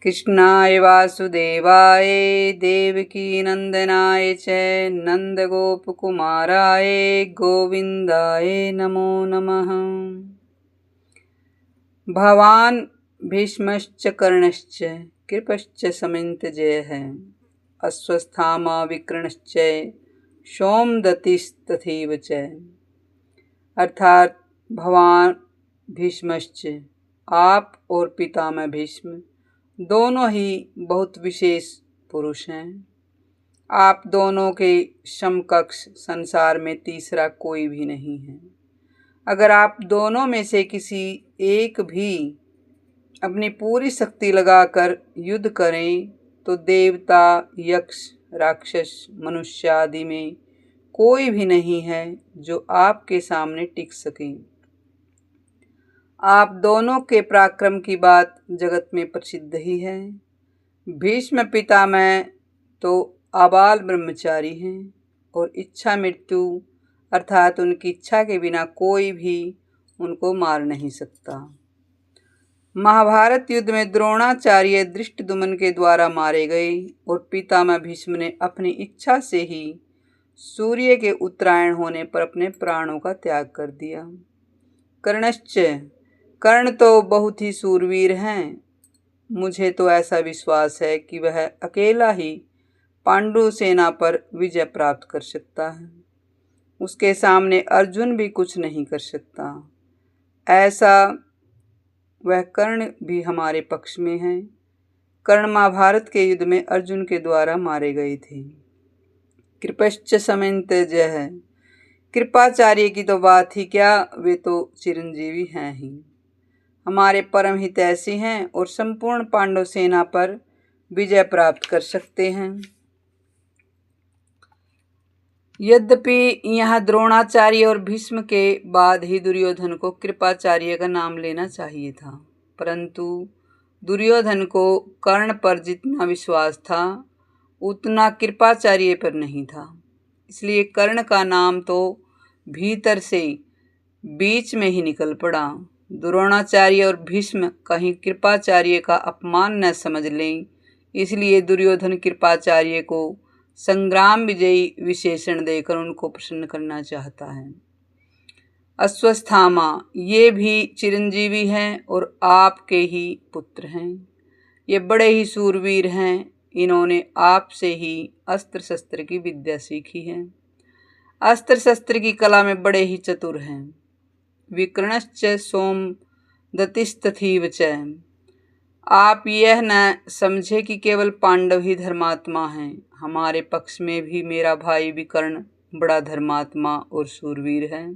कृष्णाय वासुदेवाय देवकी नंदनाय च नंदगोपकुमाराय गोविंदाय नमो नमः। भवान् भीष्मश्च कर्णश्च कृपश्च समिन्तजयः अश्वस्थामा विकर्णश्च सोमदत्तिस्तथैव च। अर्थात भगवान भीष्मश्च, आप और पितामह भीष्म दोनों ही बहुत विशेष पुरुष हैं। आप दोनों के समकक्ष संसार में तीसरा कोई भी नहीं है। अगर आप दोनों में से किसी एक भी अपनी पूरी शक्ति लगाकर युद्ध करें तो देवता, यक्ष, राक्षस, मनुष्य आदि में कोई भी नहीं है जो आपके सामने टिक सके। आप दोनों के पराक्रम की बात जगत में प्रसिद्ध ही है। भीष्म पितामह तो आबाल ब्रह्मचारी हैं और इच्छा मृत्यु अर्थात उनकी इच्छा के बिना कोई भी उनको मार नहीं सकता। महाभारत युद्ध में द्रोणाचार्य धृष्टद्युम्न के द्वारा मारे गए और पितामह भीष्म ने अपनी इच्छा से ही सूर्य के उत्तरायण होने पर अपने प्राणों का त्याग कर दिया। कर्णश्च, कर्ण तो बहुत ही शूरवीर हैं। मुझे तो ऐसा विश्वास है कि वह अकेला ही पांडु सेना पर विजय प्राप्त कर सकता है। उसके सामने अर्जुन भी कुछ नहीं कर सकता। ऐसा वह कर्ण भी हमारे पक्ष में है। कर्ण महाभारत के युद्ध में अर्जुन के द्वारा मारे गए थे। कृपश्च समिन्तजयः, कृपाचार्य की तो बात ही क्या, वे तो चिरंजीवी हैं ही। हमारे परम हितैषी हैं और संपूर्ण पांडव सेना पर विजय प्राप्त कर सकते हैं। यद्यपि यहाँ द्रोणाचार्य और भीष्म के बाद ही दुर्योधन को कृपाचार्य का नाम लेना चाहिए था, परंतु दुर्योधन को कर्ण पर जितना विश्वास था उतना कृपाचार्य पर नहीं था। इसलिए कर्ण का नाम तो भीतर से बीच में ही निकल पड़ा। द्रोणाचार्य और भीष्म कहीं कृपाचार्य का अपमान न समझ लें, इसलिए दुर्योधन कृपाचार्य को संग्राम विजयी विशेषण देकर उनको प्रसन्न करना चाहता है। अश्वस्थामा, ये भी चिरंजीवी हैं और आपके ही पुत्र हैं। ये बड़े ही शूरवीर हैं। इन्होंने आपसे ही अस्त्र शस्त्र की विद्या सीखी है। अस्त्र शस्त्र की कला में बड़े ही चतुर हैं। विकर्णश्च सोमदत्तिस्तथैव च। आप यह न समझे कि केवल पांडव ही धर्मात्मा हैं। हमारे पक्ष में भी मेरा भाई विकर्ण बड़ा धर्मात्मा और शूरवीर है।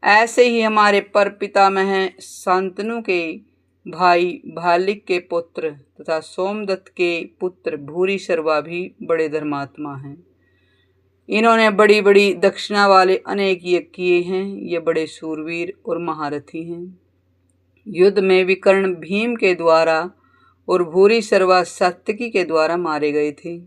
ऐसे ही हमारे पर पितामह शांतनु के भाई भालिक के पुत्र तथा सोमदत्त के पुत्र भूरिश्रवा भी बड़े धर्मात्मा हैं। इन्होंने बड़ी बड़ी दक्षिणा वाले अनेक यज्ञ किए हैं। ये बड़े शूरवीर और महारथी हैं। युद्ध में विकर्ण भीम के द्वारा और भूरिश्रवा सात्यकी के द्वारा मारे गए थे।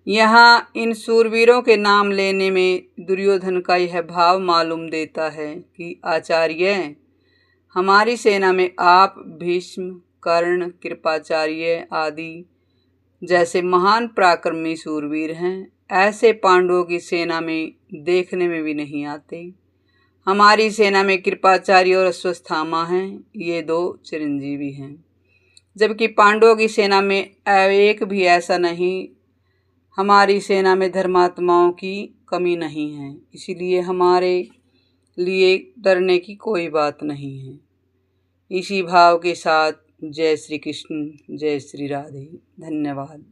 यहाँ इन शूरवीरों के नाम लेने में दुर्योधन का यह भाव मालूम देता है कि आचार्य, हमारी सेना में आप भीष्म, कर्ण, कृपाचार्य आदि जैसे महान पराक्रमी शूरवीर हैं। ऐसे पांडवों की सेना में देखने में भी नहीं आते। हमारी सेना में कृपाचार्य और अश्वस्थामा हैं, ये दो चिरंजीवी हैं, जबकि पांडवों की सेना में एक भी ऐसा नहीं। हमारी सेना में धर्मात्माओं की कमी नहीं है, इसीलिए हमारे लिए डरने की कोई बात नहीं है। इसी भाव के साथ जय श्री कृष्ण, जय श्री राधे। धन्यवाद।